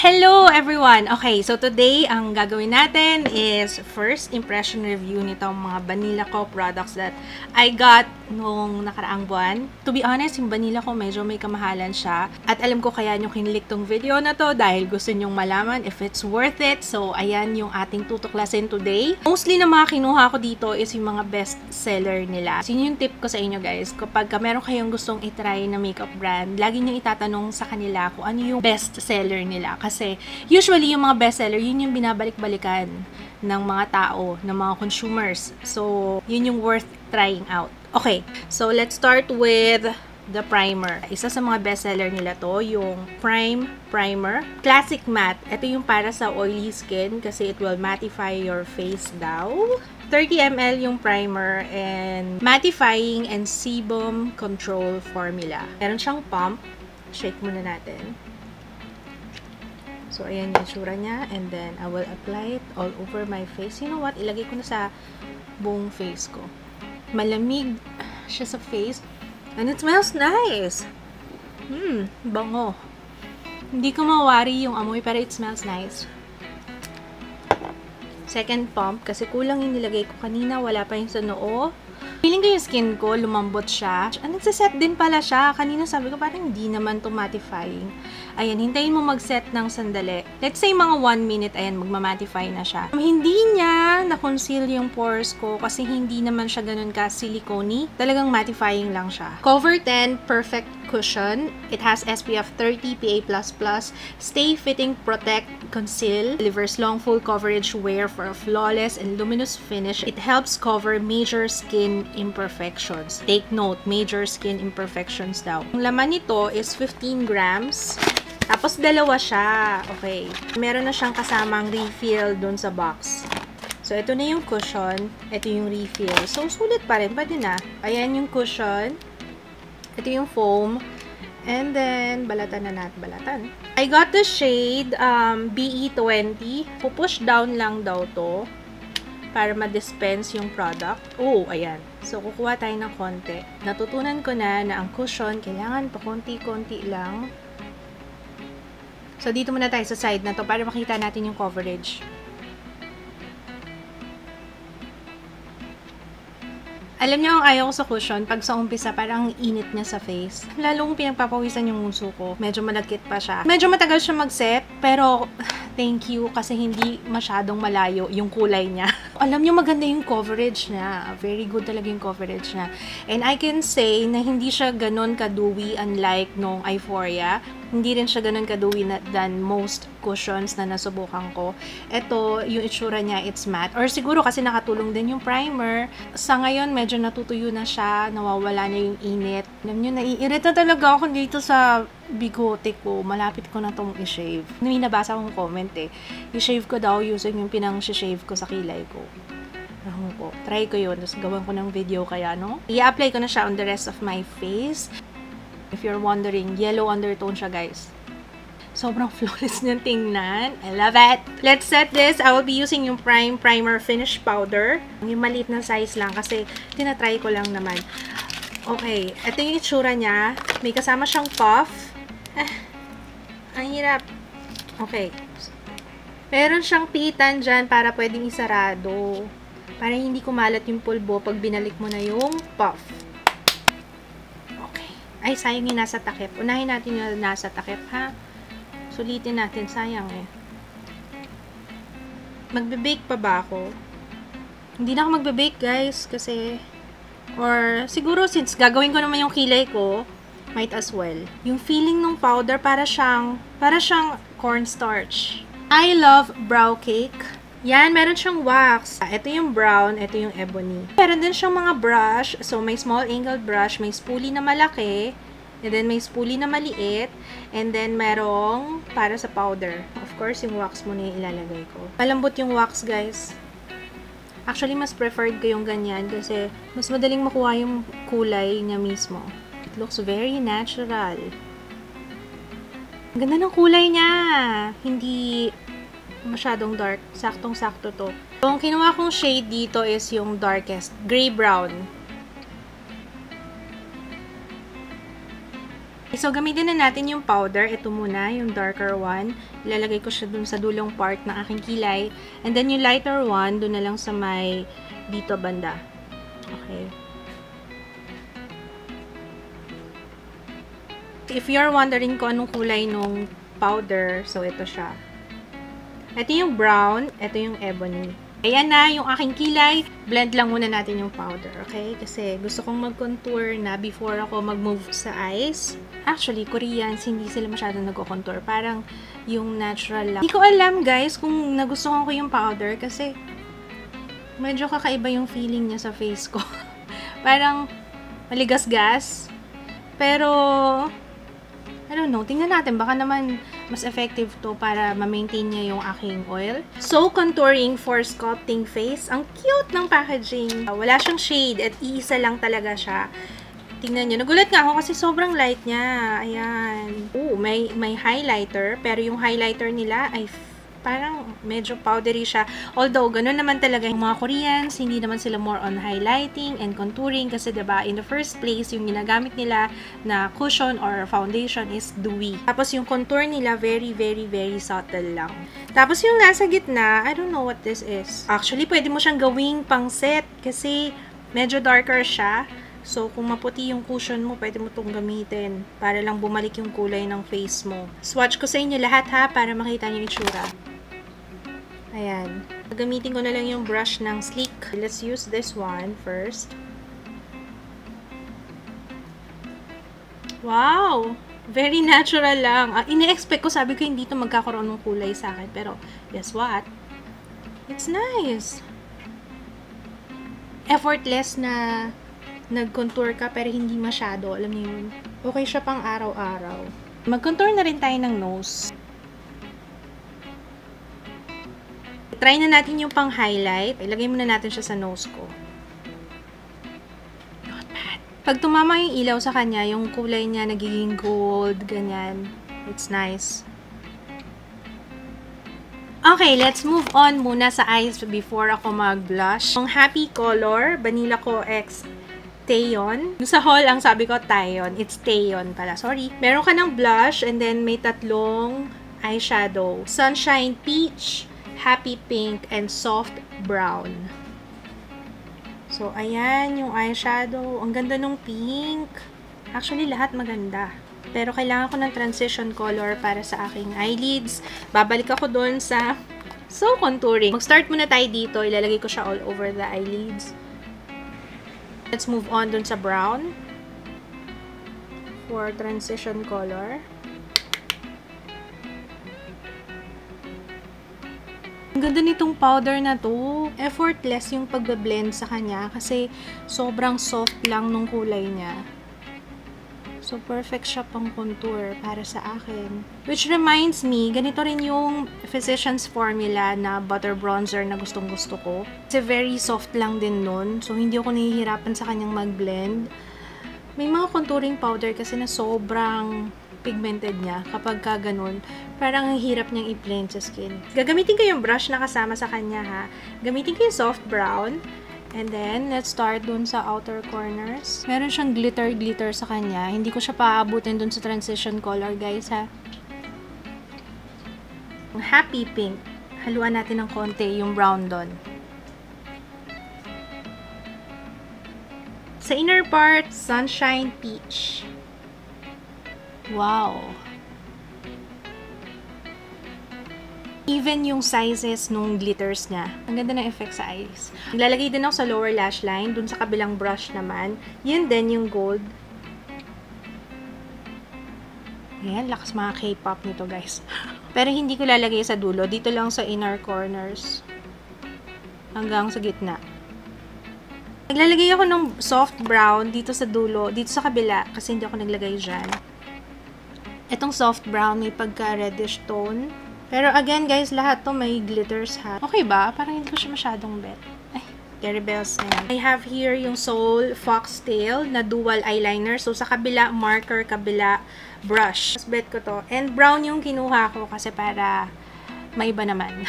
Hello everyone! Okay, so today, ang gagawin natin is first impression review nitong mga Banila Co products that I got nung nakaraang buwan. To be honest, yung Banila Co medyo may kamahalan siya. At alam ko kaya nyo kinilik tong video na to dahil gusto nyong malaman if it's worth it. So, ayan yung ating tutuklasin today. Mostly na mga kinuha ko dito is yung mga best seller nila. So, yun yung tip ko sa inyo guys. Kapag meron kayong gustong itry na makeup brand, lagi nyo itatanong sa kanila kung ano yung best seller nila. Kasi usually yung mga bestseller, yun yung binabalik-balikan ng mga tao, ng mga consumers. So, yun yung worth trying out. Okay, so let's start with the primer. Isa sa mga bestseller nila to, yung Prime Primer. Classic Matte. Ito yung para sa oily skin kasi it will mattify your face daw. 30 ml yung primer and mattifying and sebum control formula. Meron siyang pump. Shake muna natin. So, ayan yung tsura niya. And then, I will apply it all over my face. You know what? Ilagay ko na sa buong face ko. Malamig siya sa face. And it smells nice. Bango. Hindi ko mawari yung amoy, pero it smells nice. Second pump, kasi kulang yung nilagay ko kanina. Wala pa yung sa noo. Feeling ko yung skin ko, lumambot siya. And nagsaset din pala siya. Kanina sabi ko, parang hindi naman to mattifying. Ayan, hintayin mo mag-set ng sandali. Let's say mga 1 minute, ayan, magmamattify na siya. Hindi niya na-conceal yung pores ko kasi hindi naman siya ganun ka silicone-y. Talagang mattifying lang siya. Cover 10 Perfect Cushion. It has SPF 30 PA++. Stay Fitting Protect Conceal. Delivers long full coverage wear for a flawless and luminous finish. It helps cover major skin imperfections. Take note, major skin imperfections daw. Ang laman nito is 15 grams. Tapos, dalawa siya. Okay. Meron na siyang kasamang refill dun sa box. So, ito na yung cushion. Ito yung refill. So, sulit pa rin. Pwede na. Ayan yung cushion. Ito yung foam. And then, balatan na natin. Balatan. I got the shade BE20. Pupush down lang daw to para ma-dispense yung product. Oh, ayan. So, kukuha tayo ng konti. Natutunan ko na ang cushion, kailangan pa konti-konti lang. So, dito muna tayo sa side na to para makita natin yung coverage. Alam niyo ang ayaw ko sa cushion, pag sa umpisa parang init niya sa face. Lalong pinagpapawisan yung nguso ko. Medyo malagkit pa siya. Medyo matagal siya mag-set, pero thank you kasi hindi masyadong malayo yung kulay niya. Alam niyo maganda yung coverage niya. Very good talaga yung coverage niya. And I can say na hindi siya ganun ka-dewy unlike nung Euphoria. Hindi rin siya ganun ka-dewy than most cushions na nasubukan ko. Ito, yung itsura niya, it's matte. Or siguro kasi nakatulong din yung primer. Sa ngayon, medyo natutuyo na siya. Nawawala na yung init. Alam niyo, naiirita talaga ako dito sa bigote ko. Malapit ko na itong i-shave. May nabasa akong comment eh. I-shave ko daw using yung pinang-shave ko sa kilay ko. Rahong ko. Try ko yun. Tapos gawan ko ng video kaya, no? I-apply ko na siya on the rest of my face. If you're wondering, yellow undertone siya, guys. Sobrang flawless niyang tingnan. I love it! Let's set this. I will be using yung Prime Primer Finish Powder. Yung maliit na size lang kasi tinatry ko lang naman. Okay. Ito yung itsura niya. May kasama siyang puff. Ang hirap. Okay. Meron siyang pitan dyan para pwedeng isarado. Para hindi kumalat yung pulbo pag binalik mo na yung puff. Ay, sayang yung nasa takip. Unahin natin yung nasa takip, ha? Sulitin natin. Sayang eh. Magbe-bake pa ba ako? Hindi na ako magbe-bake, guys. Kasi, or, siguro, since gagawin ko naman yung kilay ko, might as well. Yung feeling ng powder, para siyang cornstarch. I love brow cake. Yan, meron siyang wax. Ito yung brown, ito yung ebony. Meron din siyang mga brush. So, may small angled brush, may spoolie na malaki, and then may spoolie na maliit, and then merong para sa powder. Of course, yung wax muna yung ilalagay ko. Malambot yung wax, guys. Actually, mas preferred ko yung ganyan kasi mas madaling makuha yung kulay niya mismo. It looks very natural. Ang ganda ng kulay niya. Hindi masyadong dark. Saktong-sakto to. So, ang kinuha kong shade dito is yung darkest. Gray-brown. So, gamitin na natin yung powder. Ito muna, yung darker one. Ilalagay ko siya dun sa dulong part ng aking kilay. And then, yung lighter one, dun na lang sa may dito banda. Okay. If you're wondering kung anong kulay nung powder, so ito siya. Ito yung brown, ito yung ebony. Ayan na yung aking kilay. Blend lang muna natin yung powder, okay? Kasi gusto kong mag-contour na before ako mag-move sa eyes. Actually, Koreans, hindi sila masyadong nag-contour. Parang yung natural lang. Hindi ko alam, guys, kung nagustuhan ko yung powder kasi medyo kakaiba yung feeling niya sa face ko. Parang maligas-gas. Pero I don't know. Tingnan natin. Baka naman mas effective to para ma-maintain niya yung aking oil. So, contouring for sculpting face. Ang cute ng packaging. Wala siyang shade at iisa lang talaga siya. Tingnan nyo. Nagulat nga ako kasi sobrang light niya. Ayan. Oh, may highlighter. Pero yung highlighter nila ay parang medyo powdery siya. Although, ganun naman talaga yung mga Koreans, hindi naman sila more on highlighting and contouring kasi diba, in the first place, yung ginagamit nila na cushion or foundation is dewy. Tapos yung contour nila, very, very, very subtle lang. Tapos yung nasa gitna, I don't know what this is. Actually, pwede mo siyang gawing pang set kasi medyo darker siya. So, kung maputi yung cushion mo, pwede mo itong gamitin para lang bumalik yung kulay ng face mo. Swatch ko sa inyo lahat ha, para makita nyo yung itsura. Ayan. Gagamitin ko na lang yung brush ng Sleek. Let's use this one first. Wow! Very natural lang. Ini-expect ko, sabi ko hindi ito magkakaroon ng kulay sa akin. Pero, guess what? It's nice! Effortless na nag-contour ka pero hindi masyado. Alam niyo yun? Okay siya pang araw-araw. Mag-contour na rin tayo ng nose. Try na natin yung pang-highlight. Ilagay muna natin siya sa nose ko. Not bad. Pag tumama yung ilaw sa kanya, yung kulay niya nagiging gold, ganyan. It's nice. Okay, let's move on muna sa eyes before ako mag-blush. Yung happy color, Vanilla Co X Taeyeon. Sa haul, ang sabi ko, Taeyeon. It's Taeyeon pala. Sorry. Meron ka ng blush and then may tatlong eyeshadow. Sunshine Peach, Happy Pink, and Soft Brown. So, ayan yung eyeshadow. Ang ganda nung pink. Actually, lahat maganda. Pero kailangan ko ng transition color para sa aking eyelids. Babalik ako doon sa contouring. Mag-start muna tayo dito. Ilalagay ko siya all over the eyelids. Let's move on dun sa brown for transition color. Ang ganda nitong powder na to. Effortless yung pagbe-blend sa kanya kasi sobrang soft lang nung kulay niya. So, perfect siya pang contour para sa akin. Which reminds me, ganito rin yung Physicians Formula na butter bronzer na gustong-gusto ko. Kasi very soft lang din nun. So, hindi ako nahihirapan sa kanyang mag-blend. May mga contouring powder kasi na sobrang pigmented niya kapag ka ganun. Parang ang hirap niyang i-blend sa skin. Gagamitin ko yung brush na kasama sa kanya ha. Gamitin ko yung soft brown. And then, let's start dun sa outer corners. Meron siyang glitter-glitter sa kanya. Hindi ko siya paabutin dun sa transition color, guys, ha. Happy Pink. Haluan natin ng konti yung brown dun. Sa inner part, Sunshine Peach. Wow! Even yung sizes nung glitters niya. Ang ganda ng effect sa eyes. Naglalagay din ako sa lower lash line. Dun sa kabilang brush naman. Yun din yung gold. Ayan, lakas mga K-pop nito, guys. Pero hindi ko lalagay sa dulo. Dito lang sa inner corners. Hanggang sa gitna. Naglalagay ako ng soft brown dito sa dulo. Dito sa kabila. Kasi hindi ako naglagay dyan. Itong soft brown may pagka-reddish tone. Pero again, guys, lahat to may glitters ha. Okay ba? Parang hindi ko siya masyadong bet. Ay, Teribels na yan. I have here yung Soul Foxtail na dual eyeliner. So, sa kabila, marker, kabila, brush. Mas bet ko to. And brown yung kinuha ko kasi para maiba naman.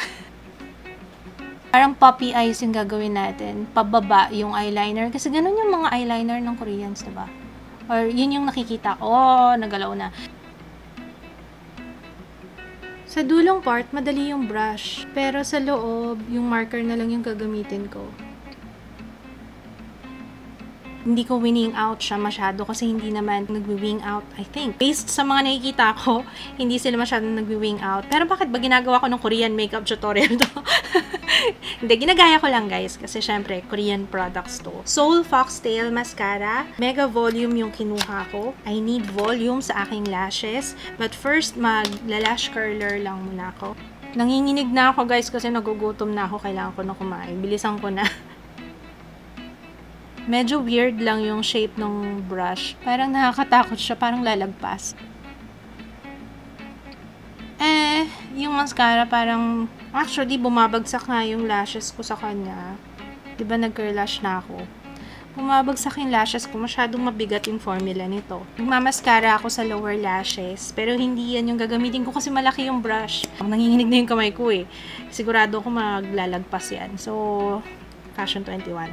Parang puppy eyes yung gagawin natin. Pababa yung eyeliner. Kasi ganun yung mga eyeliner ng Koreans, diba? Or yun yung nakikita ko. Nagalaw na. Sa dulong part, madali yung brush. Pero sa loob, yung marker na lang yung gagamitin ko. Hindi ko winning out siya masyado kasi hindi naman nagwi-wing out, I think. Based sa mga nakikita ko, hindi sila masyadong nagwi-wing out. Pero bakit ba ginagawa ko ng Korean makeup tutorial to? Hindi, ginagaya ko lang guys kasi syempre, Korean products to. Soul Foxtail Mascara. Mega volume yung kinuha ko. I need volume sa aking lashes. But first, mag-lash curler lang muna ako. Nanginginig na ako guys kasi nagugutom na ako. Kailangan ko na kumain. Bilisan ko na. Medyo weird lang yung shape ng brush. Parang nakakatakot siya. Parang lalagpas. Yung mascara parang... Actually, bumabagsak nga yung lashes ko sa kanya. Diba nag-curl lash na ako? Bumabagsak yung lashes ko. Masyadong mabigat yung formula nito. Nagmamaskara ako sa lower lashes. Pero hindi yan yung gagamitin ko kasi malaki yung brush. Nanginginig na yung kamay ko eh. Sigurado ko maglalagpas yan. So, Fashion 21.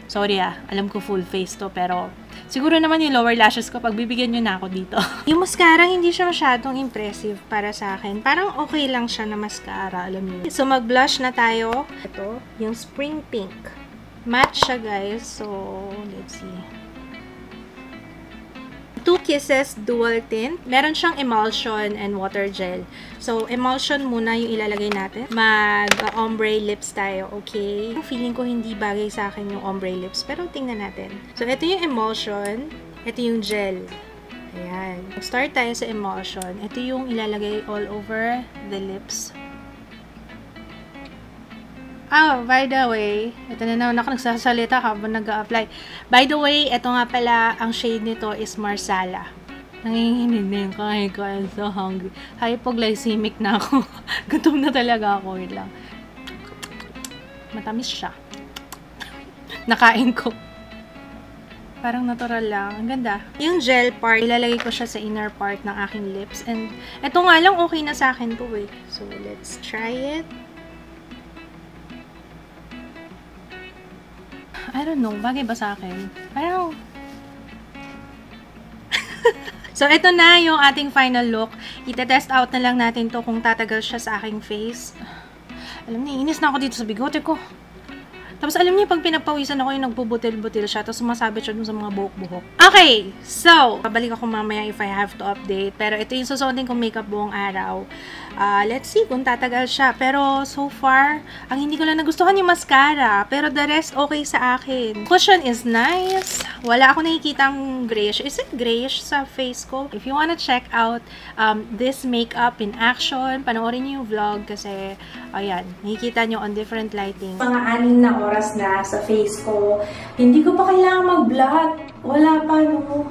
Sorry alam ko full face to, pero siguro naman yung lower lashes ko, pagbibigyan nyo na ako dito. Yung mascara, hindi siya masyadong impressive para sa akin. Parang okay lang siya na mascara, alam niyo. So, mag-blush na tayo. Ito, yung Spring Pink. Match siya, guys. So, let's see. 2 Kisses Dual Tint. Meron siyang emulsion and water gel. So, emulsion muna yung ilalagay natin. Mag-ombre lips tayo, okay? Feeling ko hindi bagay sa akin yung ombre lips, pero tingnan natin. So, ito yung emulsion. Ito yung gel. Ayan. Start tayo sa emulsion. Ito yung ilalagay all over the lips. Oh, by the way, ito na naman ako nagsasalita habang nag-a-apply. By the way, ito nga pala, ang shade nito is Marsala. Nanginginig na yung kain ko. I'm so hungry. Hypoglycemic na ako. Gutom na talaga ako. Wait lang. Matamis siya. Nakain ko. Parang natural lang. Ang ganda. Yung gel part, ilalagay ko siya sa inner part ng aking lips. And ito nga lang, okay na sa akin to eh. So, let's try it. I don't know, bagay ba sa akin? Parang... So, ito na yung ating final look. Ita-test out na lang natin to kung tatagal siya sa aking face. Alam niyo, inis na ako dito sa bigote ko. Tapos, alam niyo, pag pinagpawisan ako, yung nagbubutil-butil siya, tapos sumasabit siya dun sa mga buhok-buhok. Okay! So, babalik ako mamaya if I have to update. Pero ito yung susuotin kong makeup buong araw. Let's see kung tatagal siya. Pero, so far, ang hindi ko lang nagustuhan yung mascara. Pero the rest, okay sa akin. Cushion is nice. Wala ako nakikitang grayish. Is it grayish sa face ko? If you wanna check out this makeup in action, panoorin niyo yung vlog kasi, ayan, nakikita niyo on different lighting. Mga 6 na oras na sa face ko. Hindi ko pa kailangan mag-blot. Wala pa, no.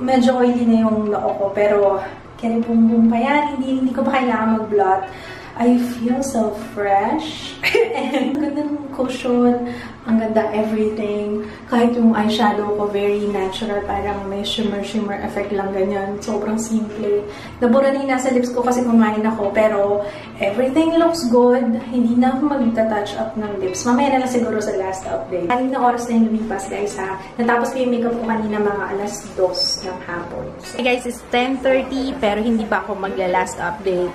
Medyo oily na yung noo ko, pero kaya-bum-bum pa yan. Hindi ko pa kailangan mag-blot. I feel so fresh. And ang ganda ng cushion. Ang ganda everything. Kahit yung eyeshadow ko, very natural. Parang may shimmer-shimmer effect lang ganyan. Sobrang simple. Nabura na yung nasa lips ko kasi kumain ako. Pero everything looks good. Hindi na ako magta-touch up ng lips. Mamaya na lang siguro sa last update. 6 na oras na yung lumipas, guys, ha. Natapos ko yung makeup ko kanina mga alas 2 ng hapon. So, hey guys, it's 10:30 pero hindi pa ako magla-last update.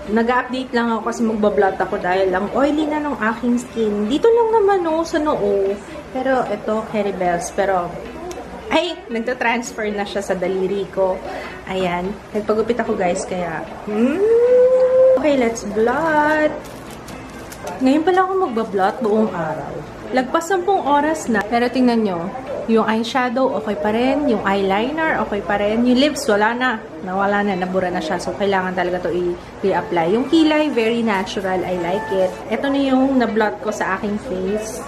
Nag-update lang ako kasi magbablot ako dahil ang oily na ng aking skin. Dito lang naman sa noo. Pero ito, Hairy Bells. Pero, ay, nagta-transfer na siya sa daliri ko. Ayan. Nagpagupit ako guys, kaya, okay, let's blot. Ngayon pala ako magbablot buong araw. Lagpas 10 oras na. Pero tingnan nyo, yung eyeshadow, okay pa rin. Yung eyeliner, okay pa rin. Yung lips, wala na. Nawala na, nabura na siya. So, kailangan talaga to i-reapply. Yung kilay, very natural. I like it. Ito na yung na-blot ko sa aking face.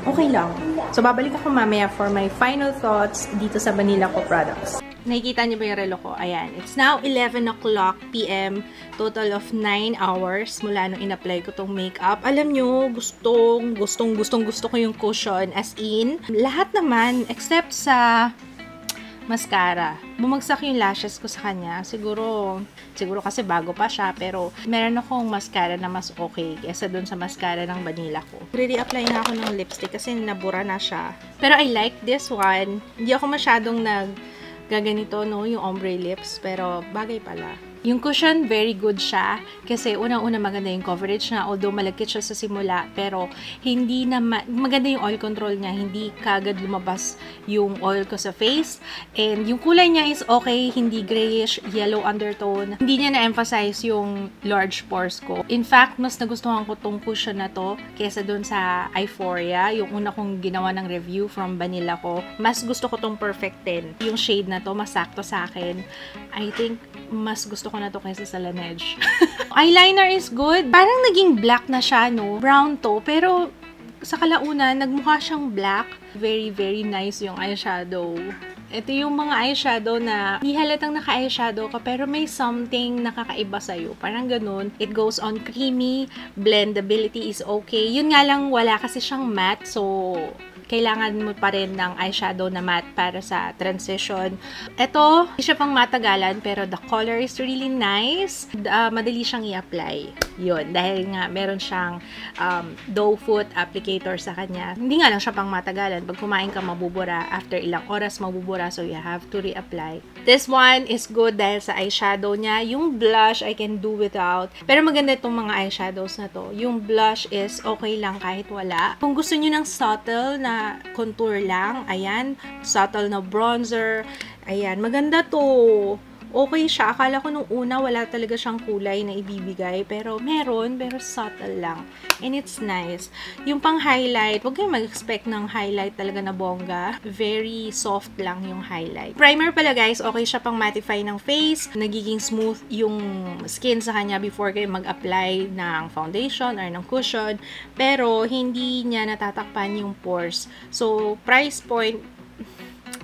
Okay lang. So, babalik ako mamaya for my final thoughts dito sa Manila Co products. Nakikita niyo ba yung relo ko? Ayan. It's now 11 o'clock p.m. Total of 9 hours mula nung in-apply ko tong makeup. Alam nyo, gustong ko yung cushion. As in, lahat naman except sa mascara. bumagsak yung lashes ko sa kanya. Siguro kasi bago pa siya, pero meron akong mascara na mas okay kesa dun sa mascara ng Banila ko. Re-apply na ako ng lipstick kasi nabura na siya. Pero I like this one. Hindi ako masyadong gaganito, no, yung ombre lips, pero bagay pala. Yung cushion, very good siya. Kasi unang-una maganda yung coverage na, although malagkit siya sa simula, pero hindi na maganda yung oil control niya. Hindi kagad lumabas yung oil ko sa face. And yung kulay niya is okay, hindi grayish, yellow undertone. Hindi niya na-emphasize yung large pores ko. In fact, mas nagustuhan ko tong cushion na to kesa dun sa Euphoria, yung una kong ginawa ng review from Banila ko. Mas gusto ko tong Perfect 10. Yung shade na to, mas sakto sa akin. I think mas gusto ko na to kaysa sa Laneige. Eyeliner is good. Parang naging black na siya, no? Brown to, pero sa kalaunan, nagmukha siyang black. Very, very nice yung eyeshadow. Ito yung mga eyeshadow na hindi halatang naka-eyeshadow ka, pero may something nakakaiba sa'yo. Parang ganun. It goes on creamy. Blendability is okay. Yun nga lang, wala kasi siyang matte. So, kailangan mo pa rin ng eyeshadow na matte para sa transition. Ito, hindi siya pang matagalan, pero the color is really nice. Madali siyang i-apply. Yun, dahil nga meron siyang doe foot applicator sa kanya. Hindi nga lang siya pang matagalan. Pag kumain ka, mabubura. After ilang oras, mabubura. So, you have to reapply. This one is good dahil sa eyeshadow niya. Yung blush, I can do without. Pero maganda itong mga eyeshadows na to. Yung blush is okay lang kahit wala. Kung gusto nyo ng subtle na contour lang, ayan, subtle na bronzer, ayan, maganda to. Okay siya. Akala ko nung una wala talaga siyang kulay na ibibigay, pero meron, pero subtle lang. And it's nice. Yung pang highlight, huwag kayong mag-expect ng highlight talaga na bongga. Very soft lang yung highlight. Primer pala guys, okay siya pang mattify ng face. Nagiging smooth yung skin sa kanya before kayo mag-apply ng foundation or ng cushion. Pero hindi niya natatakpan yung pores. So, price point,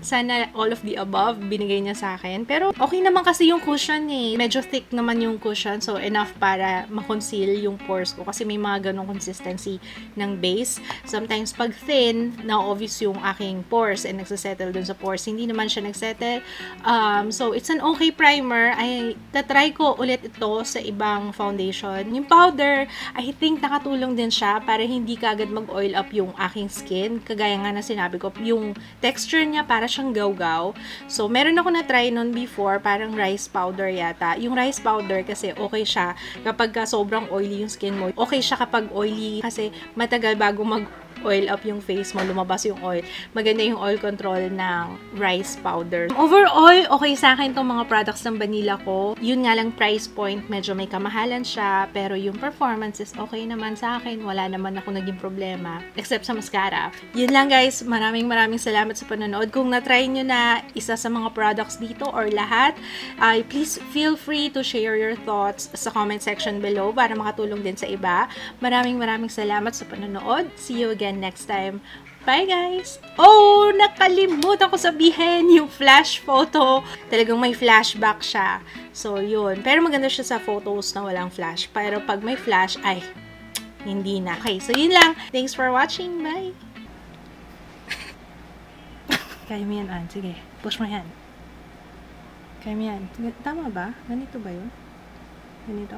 sana all of the above binigay niya sa akin. Pero okay naman kasi yung cushion eh. Medyo thick naman yung cushion. So enough para ma-conceal yung pores ko. Kasi may mga ganong consistency ng base. Sometimes pag thin, na-obvious yung aking pores and nagsasettle dun sa pores. Hindi naman siya nagsettle. So it's an okay primer. Tatry ko ulit ito sa ibang foundation. Yung powder, I think nakatulong din siya para hindi kagad mag-oil up yung aking skin. Kagaya nga na sinabi ko, yung texture niya para siyang gaw-gaw. So, meron ako na-try nun before, parang rice powder yata. Yung rice powder kasi okay siya kapag sobrang oily yung skin mo. Okay siya kapag oily kasi matagal bago mag-oil up yung face mo, lumabas yung oil. Maganda yung oil control ng rice powder. Overall, okay sa akin tong mga products ng Banila ko. Yun nga lang price point, medyo may kamahalan siya, pero yung performance is okay naman sa akin. Wala naman ako naging problema, except sa mascara. Yun lang guys, maraming salamat sa panonood. Kung na-try nyo na isa sa mga products dito or lahat, please feel free to share your thoughts sa comment section below para makatulong din sa iba. Maraming salamat sa panonood. See you again next time. Bye guys! Oh, nakalimutan ko sabihin yung flash photo. Talagang may flashback siya. So, yun. Pero maganda siya sa photos na walang flash. Pero pag may flash, ay, hindi na. Okay, so yun lang. Thanks for watching. Bye! Kaya mo yan, Ann. Sige, push mo yan. Kaya mo yan. Tama ba? Ganito ba yun? Ganito?